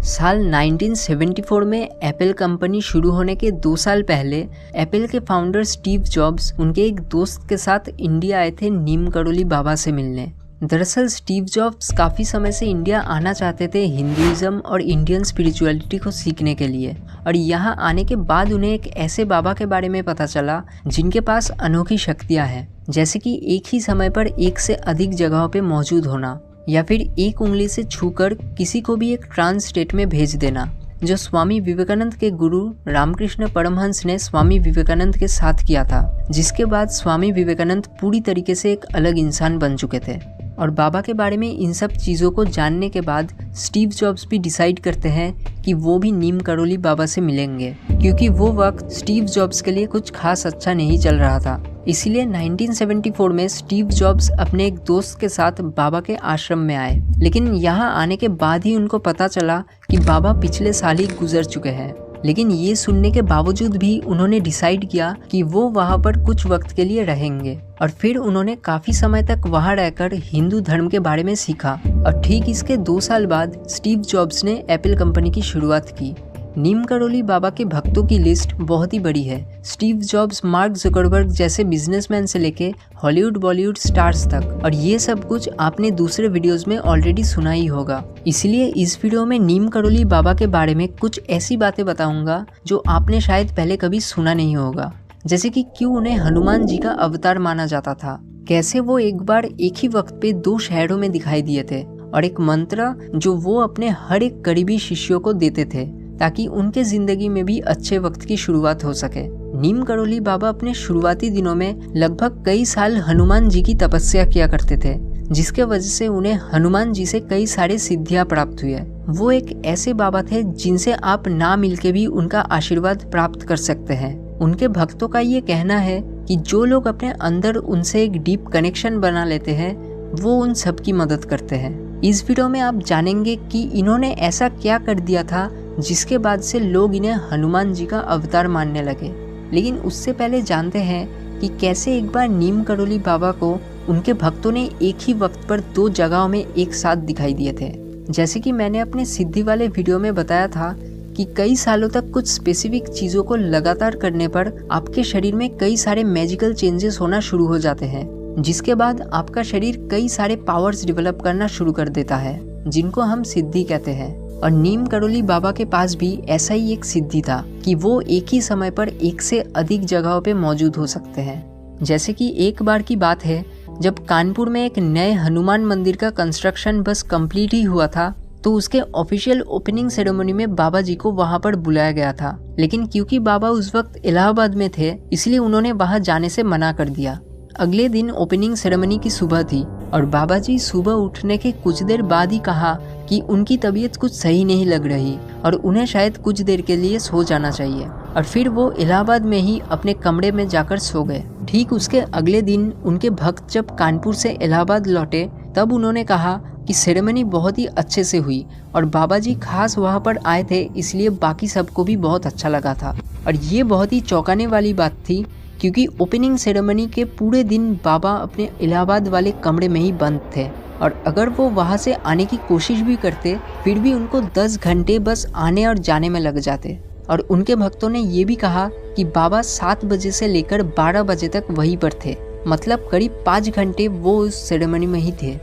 साल 1974 में Apple company शुरू होने के 2 साल पहले एप्पल के फाउंडर स्टीव जॉब्स उनके एक दोस्त के साथ इंडिया आए थे नीम करोली बाबा से मिलने। दरअसल स्टीव जॉब्स काफ़ी समय से इंडिया आना चाहते थे हिंदुइज्म और इंडियन स्पिरिचुअलिटी को सीखने के लिए, और यहाँ आने के बाद उन्हें एक ऐसे बाबा के बारे में पता चला जिनके पास अनोखी शक्तियाँ हैं, जैसे कि एक ही समय पर एक से अधिक जगहों पे मौजूद होना या फिर एक उंगली से छूकर किसी को भी एक ट्रांस स्टेट में भेज देना, जो स्वामी विवेकानंद के गुरु रामकृष्ण परमहंस ने स्वामी विवेकानंद के साथ किया था, जिसके बाद स्वामी विवेकानंद पूरी तरीके से एक अलग इंसान बन चुके थे। और बाबा के बारे में इन सब चीज़ों को जानने के बाद स्टीव जॉब्स भी डिसाइड करते हैं कि वो भी नीम करोली बाबा से मिलेंगे, क्योंकि वो वक्त स्टीव जॉब्स के लिए कुछ खास अच्छा नहीं चल रहा था। इसीलिए 1974 में स्टीव जॉब्स अपने एक दोस्त के साथ बाबा के आश्रम में आए, लेकिन यहाँ आने के बाद ही उनको पता चला कि बाबा पिछले साल ही गुजर चुके हैं। लेकिन ये सुनने के बावजूद भी उन्होंने डिसाइड किया कि वो वहाँ पर कुछ वक्त के लिए रहेंगे, और फिर उन्होंने काफ़ी समय तक वहाँ रहकर हिंदू धर्म के बारे में सीखा। और ठीक इसके 2 साल बाद स्टीव जॉब्स ने एप्पल कंपनी की शुरुआत की। नीम करोली बाबा के भक्तों की लिस्ट बहुत ही बड़ी है। स्टीव जॉब्स मार्क जुकरबर्ग जैसे बिजनेसमैन से लेके हॉलीवुड बॉलीवुड स्टार्स तक, और ये सब कुछ आपने दूसरे वीडियोस में ऑलरेडी सुना ही होगा। इसलिए इस वीडियो में नीम करोली बाबा के बारे में कुछ ऐसी बातें बताऊंगा जो आपने शायद पहले कभी सुना नहीं होगा, जैसे कि क्यों उन्हें हनुमान जी का अवतार माना जाता था, कैसे वो एक बार एक ही वक्त पे 2 शहरों में दिखाई दिए थे, और एक मंत्र जो वो अपने हर एक करीबी शिष्यों को देते थे ताकि उनके जिंदगी में भी अच्छे वक्त की शुरुआत हो सके। नीम करोली बाबा अपने शुरुआती दिनों में लगभग कई साल हनुमान जी की तपस्या किया करते थे, जिसके वजह से उन्हें हनुमान जी से कई सारे सिद्धियां प्राप्त हुई है। वो एक ऐसे बाबा थे जिनसे आप ना मिलके भी उनका आशीर्वाद प्राप्त कर सकते हैं। उनके भक्तों का ये कहना है कि जो लोग अपने अंदर उनसे एक डीप कनेक्शन बना लेते हैं, वो उन सब की मदद करते हैं। इस वीडियो में आप जानेंगे कि इन्होंने ऐसा क्या कर दिया था जिसके बाद से लोग इन्हें हनुमान जी का अवतार मानने लगे। लेकिन उससे पहले जानते हैं कि कैसे एक बार नीम करोली बाबा को उनके भक्तों ने एक ही वक्त पर 2 जगहों में एक साथ दिखाई दिए थे। जैसे कि मैंने अपने सिद्धि वाले वीडियो में बताया था कि कई सालों तक कुछ स्पेसिफिक चीज़ों को लगातार करने पर आपके शरीर में कई सारे मैजिकल चेंजेस होना शुरू हो जाते हैं, जिसके बाद आपका शरीर कई सारे पावर्स डेवलप करना शुरू कर देता है, जिनको हम सिद्धि कहते हैं। और नीम करोली बाबा के पास भी ऐसा ही एक सिद्धि था कि वो एक ही समय पर एक से अधिक जगहों पे मौजूद हो सकते हैं। जैसे कि एक बार की बात है, जब कानपुर में एक नए हनुमान मंदिर का कंस्ट्रक्शन बस कंप्लीट ही हुआ था, तो उसके ऑफिशियल ओपनिंग सेरेमनी में बाबा जी को वहां पर बुलाया गया था। लेकिन क्योंकि बाबा उस वक्त इलाहाबाद में थे, इसलिए उन्होंने वहां जाने से मना कर दिया। अगले दिन ओपनिंग सेरेमनी की सुबह थी, और बाबा जी सुबह उठने के कुछ देर बाद ही कहा कि उनकी तबीयत कुछ सही नहीं लग रही और उन्हें शायद कुछ देर के लिए सो जाना चाहिए, और फिर वो इलाहाबाद में ही अपने कमरे में जाकर सो गए। ठीक उसके अगले दिन उनके भक्त जब कानपुर से इलाहाबाद लौटे, तब उन्होंने कहा कि सेरेमनी बहुत ही अच्छे से हुई और बाबा जी खास वहाँ पर आए थे, इसलिए बाकी सबको भी बहुत अच्छा लगा था। और ये बहुत ही चौंकाने वाली बात थी, क्योंकि ओपनिंग सेरेमनी के पूरे दिन बाबा अपने इलाहाबाद वाले कमरे में ही बंद थे, और अगर वो वहाँ से आने की कोशिश भी करते, फिर भी उनको 10 घंटे बस आने और जाने में लग जाते। और उनके भक्तों ने ये भी कहा कि बाबा 7 बजे से लेकर 12 बजे तक वहीं पर थे, मतलब करीब 5 घंटे वो उस सेरेमनी में ही थे।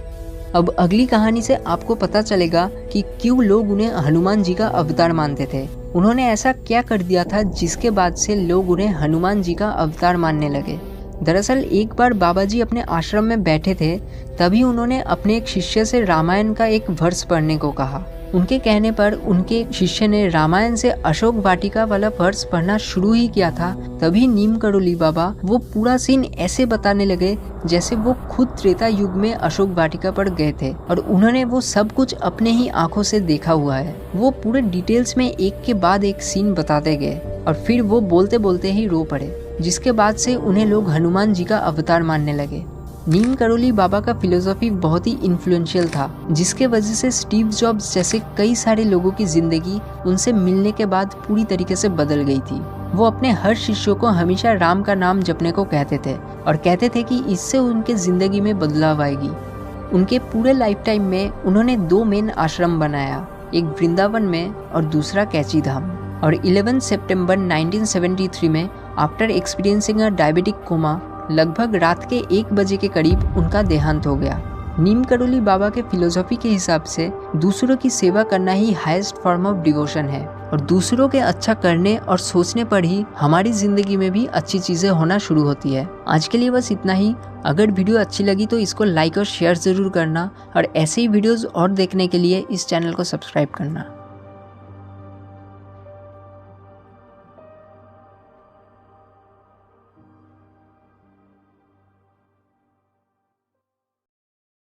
अब अगली कहानी से आपको पता चलेगा कि क्यों लोग उन्हें हनुमान जी का अवतार मानते थे। उन्होंने ऐसा क्या कर दिया था जिसके बाद से लोग उन्हें हनुमान जी का अवतार मानने लगे। दरअसल एक बार बाबा जी अपने आश्रम में बैठे थे, तभी उन्होंने अपने एक शिष्य से रामायण का एक वर्ष पढ़ने को कहा। उनके कहने पर उनके शिष्य ने रामायण से अशोक वाटिका वाला वर्ष पढ़ना शुरू ही किया था। तभी नीम करोली बाबा वो पूरा सीन ऐसे बताने लगे जैसे वो खुद त्रेता युग में अशोक वाटिका पर गए थे, और उन्होंने वो सब कुछ अपने ही आंखों से देखा हुआ है। वो पूरे डिटेल्स में एक के बाद एक सीन बताते गए, और फिर वो बोलते बोलते ही रो पड़े, जिसके बाद से उन्हें लोग हनुमान जी का अवतार मानने लगे। नीम करोली बाबा का फिलोसॉफी बहुत ही इन्फ्लुएंशियल था, जिसके वजह से स्टीव जॉब्स जैसे कई सारे लोगों की जिंदगी उनसे मिलने के बाद पूरी तरीके से बदल गई थी। वो अपने हर शिष्यों को हमेशा राम का नाम जपने को कहते थे, और कहते थे कि इससे उनके जिंदगी में बदलाव आएगी। उनके पूरे लाइफ टाइम में उन्होंने 2 मेन आश्रम बनाया, एक वृंदावन में और दूसरा कैची धाम। और 11 सितंबर 1973 में after experiencing a diabetic coma लगभग रात के 1 बजे के करीब उनका देहांत हो गया। नीम करोली बाबा के फिलोसॉफी के हिसाब से दूसरों की सेवा करना ही हाईएस्ट फॉर्म ऑफ डिवोशन है और दूसरों के अच्छा करने और सोचने पर ही हमारी जिंदगी में भी अच्छी चीजें होना शुरू होती है। आज के लिए बस इतना ही। अगर वीडियो अच्छी लगी तो इसको लाइक और शेयर जरूर करना और ऐसे ही वीडियोस और देखने के लिए इस चैनल को सब्सक्राइब करना।